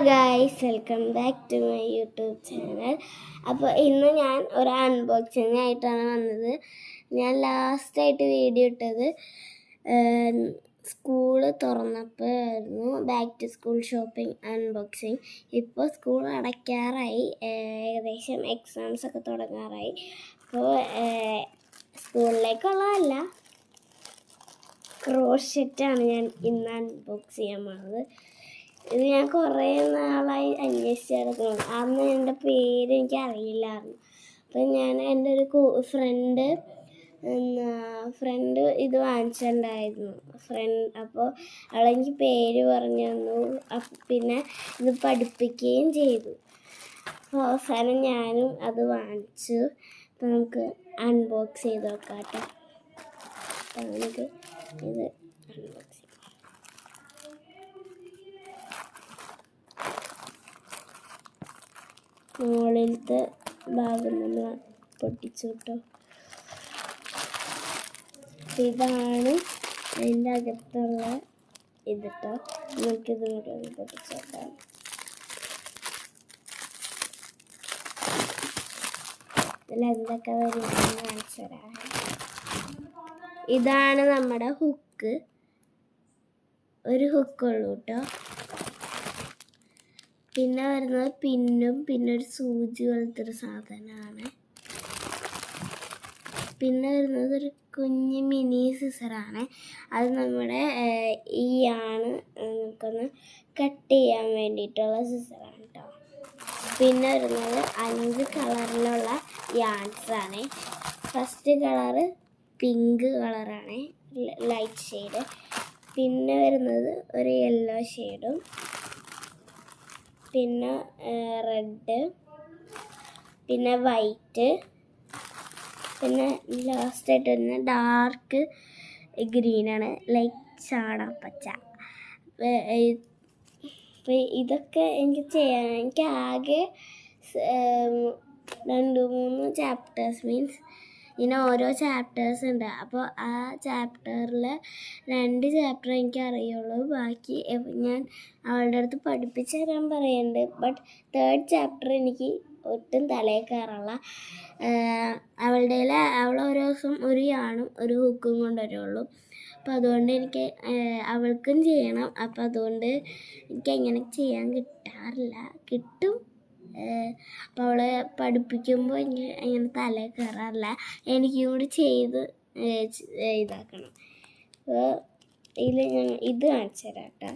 Guys, welcome back to my YouTube channel. അപ്പോൾ ഇന്ന് ഞാൻ ഒരു അൺബോക്സിങ് ആയിട്ടാണ് വന്നത്. ഞാൻ ലാസ്റ്റായിട്ട് വീഡിയോ ഇട്ടത് സ്കൂള് തുറന്നപ്പോൾ ആയിരുന്നു, back to school shopping unboxing. ഇപ്പോൾ സ്കൂൾ അടയ്ക്കാറായി, ഏകദേശം എക്സാംസ് ഒക്കെ തുടങ്ങാറായി. അപ്പോൾ സ്കൂളിലേക്കുള്ളതല്ല, ക്രോഷെറ്റാണ് ഞാൻ ഇന്ന് അൺബോക്സ് ചെയ്യാൻ പോകുന്നത്. ഇത് ഞാൻ കുറേ നാളായി അന്വേഷിച്ച് നടക്കണം. അന്ന് എൻ്റെ പേര് എനിക്ക് അറിയില്ലായിരുന്നു. അപ്പം ഞാൻ എൻ്റെ ഒരു ഫ്രണ്ട് ഇത് വാങ്ങിച്ചിട്ടുണ്ടായിരുന്നു. അപ്പോൾ അവളെനിക്ക് പേര് പറഞ്ഞു തന്നു. പിന്നെ ഇത് പഠിപ്പിക്കുകയും ചെയ്തു. അപ്പോൾ അവസാനം ഞാനും അത് വാങ്ങിച്ചു. അപ്പം നമുക്ക് അൺബോക്സ് ചെയ്ത് നോക്കാം കേട്ടോ. അപ്പം നമുക്ക് ഇത് അൺബോക്സ് ചെയ്യാം. മുകളിലത്തെ ഭാഗം നമ്മൾ പൊട്ടിച്ചു കേട്ടോ. ഇതാണ് അതിൻ്റെ അകത്തുള്ള ഇതിട്ടോ. നമുക്കിത് കൂടെ പൊട്ടിച്ചു നോക്കാം. ഇതിലെന്തൊക്കെ വരുമെന്ന് കാണിച്ചു തരാം. ഇതാണ് നമ്മുടെ ഹുക്ക്. ഒരു ഹുക്കുള്ളൂ കേട്ടോ. പിന്നെ വരുന്നത് പിന്നും പിന്നെ ഒരു സൂചി പോലത്തെ ഒരു സാധനമാണ്. പിന്നെ വരുന്നത് ഒരു കുഞ്ഞ് മിനി സിസറാണ്. അത് നമ്മുടെ ഈ ആണ് നമുക്കൊന്ന് കട്ട് ചെയ്യാൻ വേണ്ടിയിട്ടുള്ള സിസറാണ് കേട്ടോ. പിന്നെ വരുന്നത് 5 കളറിലുള്ള യാൺസാണ്. ഫസ്റ്റ് കളറ് പിങ്ക് കളറാണ്, ലൈറ്റ് ഷെയ്ഡ്. പിന്നെ വരുന്നത് ഒരു യെല്ലോ ഷെയ്ഡും, പിന്നെ റെഡ്, പിന്നെ വൈറ്റ്, പിന്നെ ലാസ്റ്റായിട്ട് വരുന്ന ഡാർക്ക് ഗ്രീനാണ്, ലൈക്ക് ചാണകപ്പച്ച. ഇതൊക്കെ എനിക്ക് ആകെ 2-3 ചാപ്റ്റേഴ്സ്, മീൻസ് ഇങ്ങനെ ഓരോ ചാപ്റ്റേഴ്സ് ഉണ്ട്. അപ്പോൾ ആ ചാപ്റ്ററിൽ 2 ചാപ്റ്റർ എനിക്ക് അറിയുള്ളൂ. ബാക്കി ഞാൻ അവളുടെ അടുത്ത് പഠിപ്പിച്ച് തരാൻ പറയുന്നുണ്ട്. ബട്ട് 3rd ചാപ്റ്റർ എനിക്ക് ഒട്ടും തലയിൽ കയറുള്ള. അവൾ ഓരോ ദിവസം ഒരു യാണും ഒരു ഹുക്കും കൊണ്ടുവരുള്ളൂ. അപ്പോൾ അതുകൊണ്ട് എനിക്ക് അവൾക്കും ചെയ്യണം. അപ്പോൾ അതുകൊണ്ട് എനിക്ക് അങ്ങനെ ചെയ്യാൻ കിട്ടാറില്ല. കിട്ടും. അപ്പോൾ അവളെ പഠിപ്പിക്കുമ്പോൾ അങ്ങനെ തലയിൽ കയറാറില്ല. എനിക്കും കൂടി ചെയ്ത് ഇതാക്കണം. അപ്പോൾ ഇതിൽ ഞാൻ ഇത് കാണിച്ചു തരാം കേട്ടോ.